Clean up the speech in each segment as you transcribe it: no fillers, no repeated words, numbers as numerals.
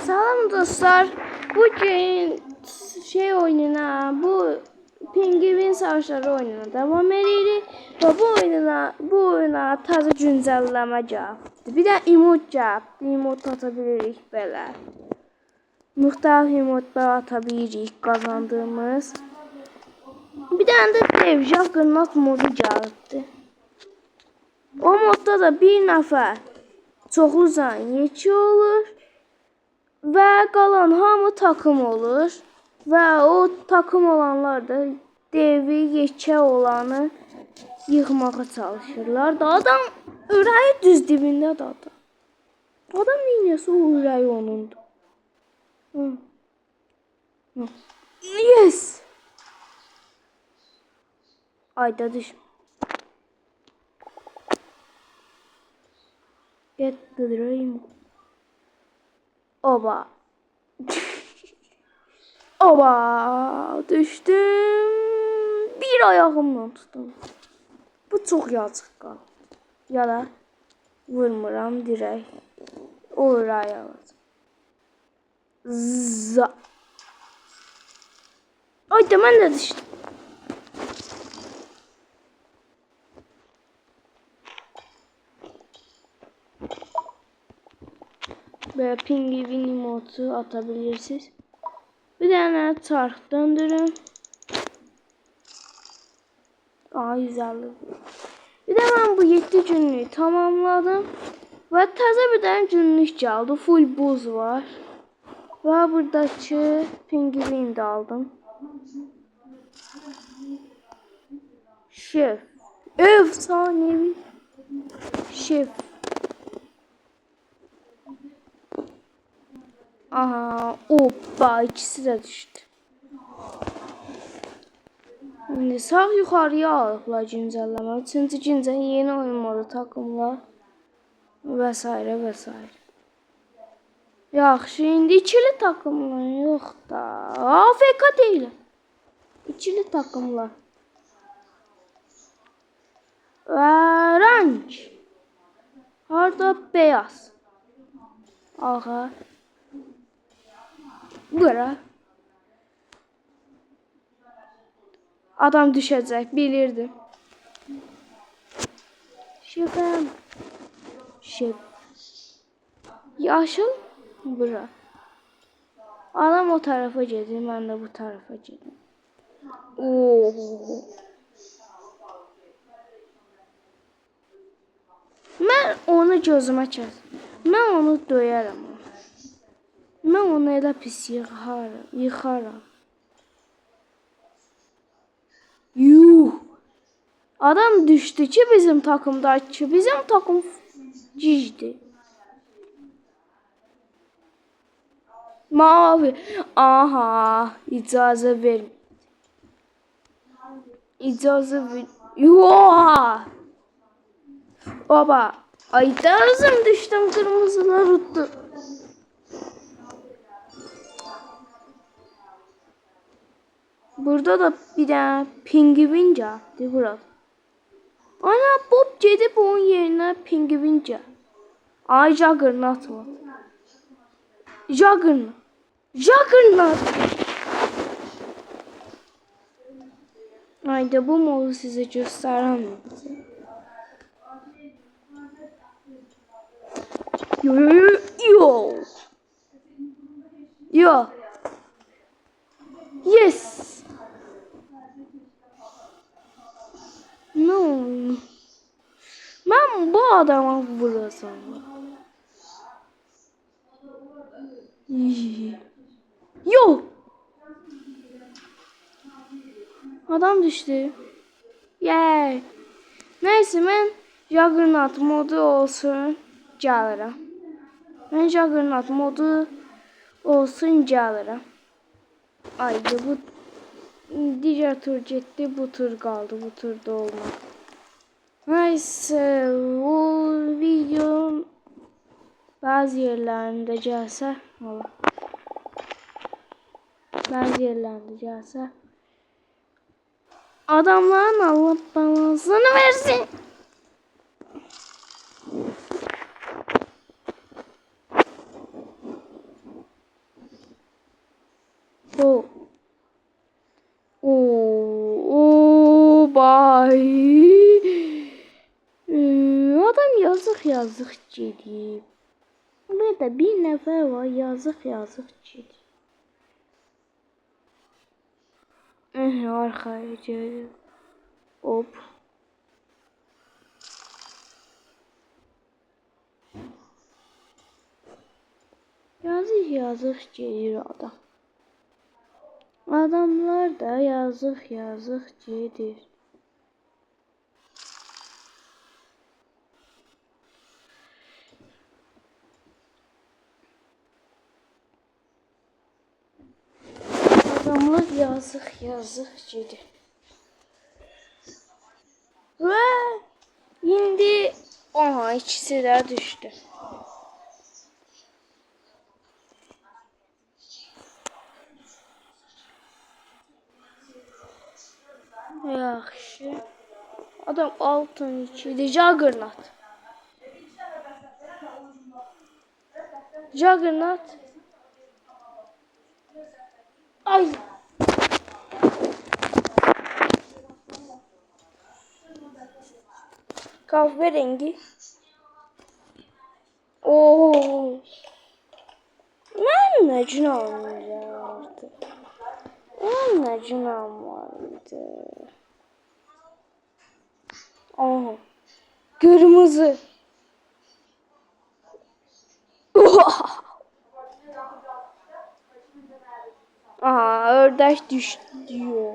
Salam dostlar. Bugün bu Penguin Savaşları oyununa devam edirik ve bu oyuna taze güncelleme gəldi. Bir də emot gəldi. Emot atabilirik belə. Müxtəlif emotlar atabilirik kazandığımız. Bir dənə də dev Juggernaut modu gəldi. O modda da bir nəfər çoxlu zanyeci olur və qalan hamı takım olur və o takım olanlar da devi yekə olanı yıxmağa çalışırlar. Da adam ürəyi düz dibindədir adam. Adam neynəsə o ürəyi onundur. Yes! Ayda düş. Get the dream. Oba. Oba. Düştüm. Bir ayağımla tuttum. Bu çok yazık qaldı. Ya da vurmuram dirək. O ürəyə alacaq. Za. Ayda mən də düşdüm. Böyle Penguin emotu atabilirsiniz. Bir tane çark döndürün. Güzel. Bir de ben bu 7 günlüğü tamamladım. Ve taze bir tane günlük geldi. Full buz var. Ve buradaki Penguin de aldım. Şef. Efsanevi. Şef. Aha, hoppa, ikisi de düştü. Şimdi sağ yukarıya alıblar güncelleme. Çünkü yeni oyun modu takımlar vesaire vesaire. Yaxşı, indi ikili takımlar yox da. AFK deyil. İkili takımlar. Və renk. Harda beyaz. Aha. Bura. Adam düşəcək, bilirdim. Şefəm. Şef. Yaşıl. Bura. Adam o tarafa gedir, mən də bu tarafa gedim. Mən onu gözümə kəsdim. Mən onu döyərəm. Mən onu elə pis yıxaram. Yuh. Adam düştü ki bizim takımdaki. Bizim takım cicdi. Mavi. Aha. İcazə ver. İcazə ver. Yuh. Oba. Ay da düştüm, kırmızılar tuttu. Burada da bir tane Penguin gəldi burada. Ana Bob gedib onun yerine Penguin gəldi. Ay Juggernaut var. Juggernaut. Juggernaut. Ayda bu modu size göstərəm. Yo. Yo. Yes. No. Ben bu adama vurasam. Yo. Adam düştü. Yeah. Neyse ben Juggernaut modu olsun gəlirəm. Ben Juggernaut modu olsun gəlirəm. Ayda bu diğer tur getdi, bu tur kaldı, bu turda olmadı. Neyse, o videonun bazı yerlerinde gelse, adamların Allah belasını versin. Oh. Oo, bay. Adam yazıq gedib. Burada bir nəfər var, yazıq gedib. Arxaya gedir. Hop. Yazıq gedir adam. Adamlar da yazıq gedir. Adamlar yazıq gedir. Və indi aha ikisi də düşdü. Yaxşı. Adam altın içiydi. Juggernaut. Ay. Kahverengi. Oo. Ben ne günahım vardı? Ben ne günahım vardı? Aha. Kırmızı. Aha, ördek düştü diyor.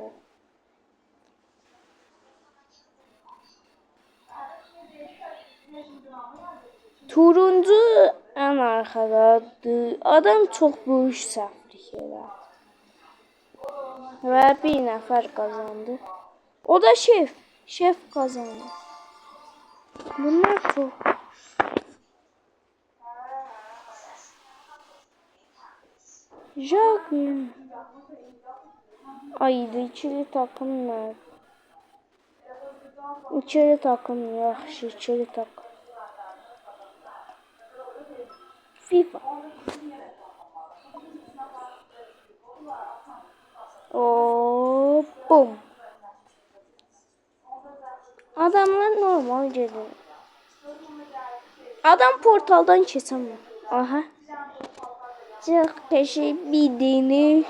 Turuncu en arkadadır. Adam çok büyük səhvlik edir. Ve bir nəfər kazandı. O da şef. Şef kazandı. Bunlar çok. Jagger. Aydı ikili takım nerede? İkili takım yaxşı, ikili takım. FIFA. Oo, bum. Adamlar normal gelir. Adam portaldan keçən. Aha. Çox qəşəng bir dənə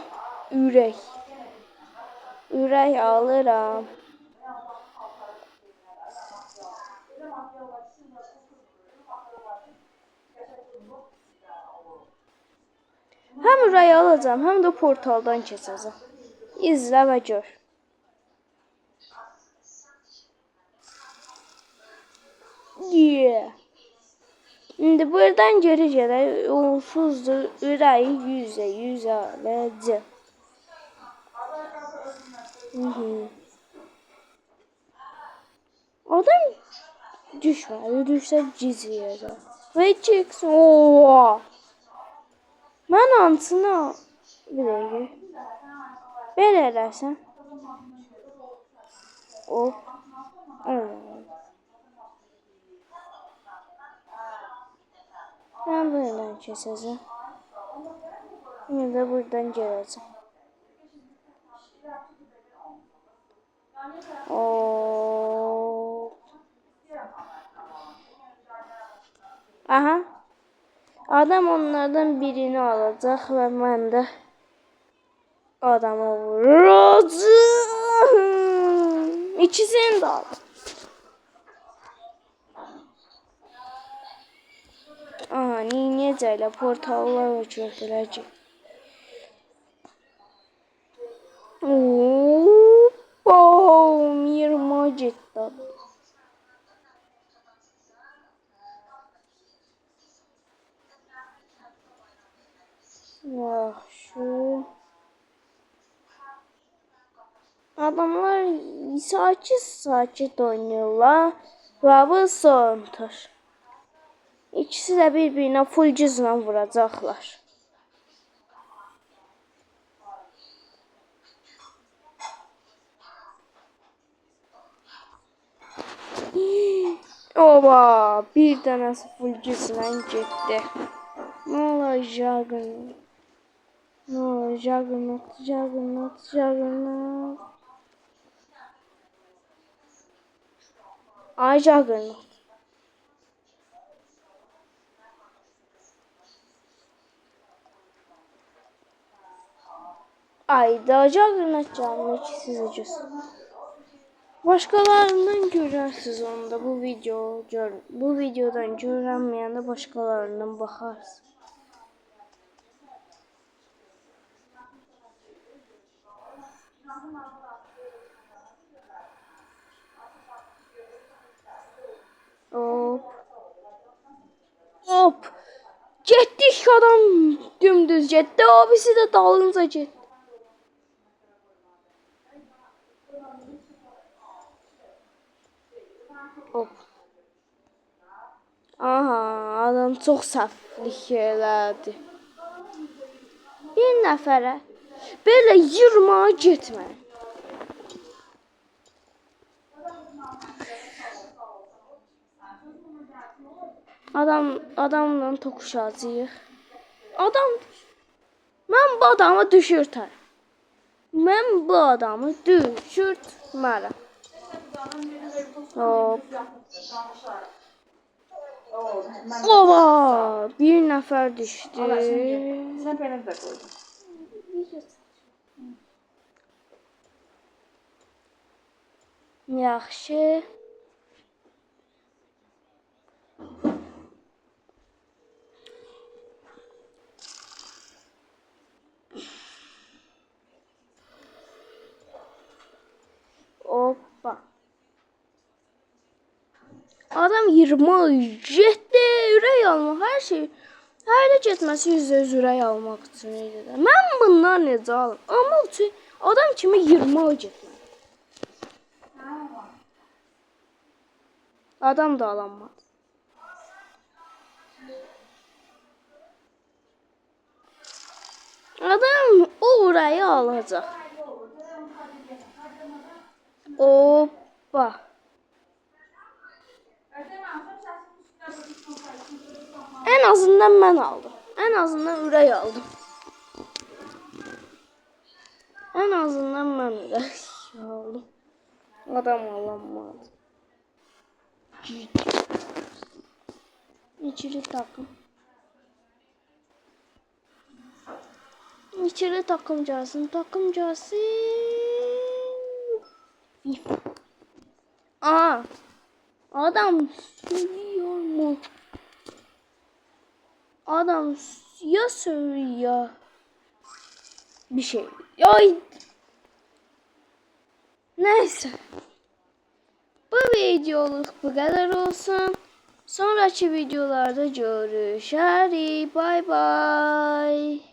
ürək. Ürək alıram. Hem ürək alacağım, hem de portaldan keçəcəm. İzlə və gör. Yeah. Şimdi buradan geri gələr. Onsuzdur. Ürəyi 100 alacağım. Adam düşmədi. Düşsə gizləyəcəm. Və çəksin. Ooo. Mən hansına bir dəqiqə. Belə eləsən. Hop. Ben buradan keseceğim. Yine de buradan geleceğim. Oo. Aha. Adam onlardan birini alacak ve ben de adama vuracağım. İkisini de aldım. Aha, necələ portallar götürəcək. Bom, 20 getdi. Yaxşı. Adamlar sakit oynuyorlar və bu sondur. İkisi de birbirine full cızla vuracaklar. Oba, bir tanesi full cızla gitti. Ne olacak? No, Juggernaut, Juggernaut, Juggernaut. Ay Juggernaut. Ayda Juggernaut canlı ikisi cüz. Başkalarından görərsiniz onda bu videodan görənməyəndə başqalarından baxarsınız. Hop. Hop. Getdik adam dümdüz getdi. Abisi də dalınca getdi. Hop. Aha, adam çox səhvlik elədi. Bir nəfərə belə yırmağa getmə. Adamla toqquşacağıq. Mən bu adamı düşürtərəm. Mən bu adamı düşürtmərəm. Hop. Ova! Bir nəfər düşdü. Sen benim de koydun. Yaxşı. Hoppa. Adam 20 getdi, ürək almaq, hər şey. Hələ getməsi %100 ürək almaq üçün idi də. Mən bundan necə alım? Amma üçün adam kimi 20 getməli. Adam da alanmadı. Adam o ürəyi alacaq. Hoppa. En azından ben aldım. En azından ürək aldım. En azından ben ürək aldım. Adam alanmadı. İçili takım. İçili takımcasın. Aa. Adam sürüyor mu? Adam ya sürüyor bir şey. Ay. Neyse. Bu videoluk bu kadar olsun. Sonraki videolarda görüşürüz. Bye bye.